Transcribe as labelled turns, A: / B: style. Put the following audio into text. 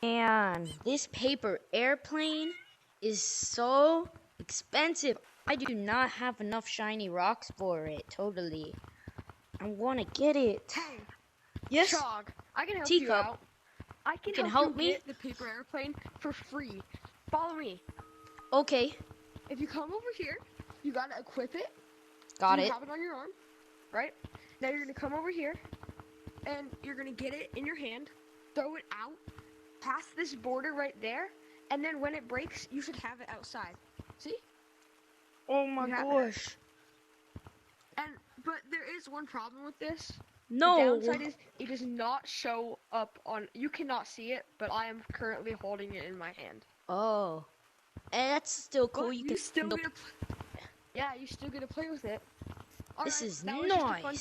A: Man, this paper airplane is so expensive. I do not have enough shiny rocks for it, totally. I want to get it.
B: Hey,
A: Yes,
B: Chog, I can help
A: Teacup.
B: you out. I can
A: Can
B: help
A: help
B: you
A: me?
B: get the paper airplane for free. Follow me.
A: Okay,
B: If you come over here, you gotta equip it.
A: got
B: you
A: it.
B: have it on your arm, right? Now you're gonna come over here, and you're gonna get it in your hand, throw it out, past this border right there, and then when it breaks, you should have it outside. See?
A: Oh my
B: You have
A: gosh.
B: But there is one problem with this.
A: No.
B: The downside is it does not show up on. You cannot see it, but I am currently holding it in my hand.
A: Oh. And that's still cool.
B: But
A: You can
B: still get to. Yeah, you still get to play with it.
A: This
B: Alright,
A: is
B: that was just a fun
A: nice.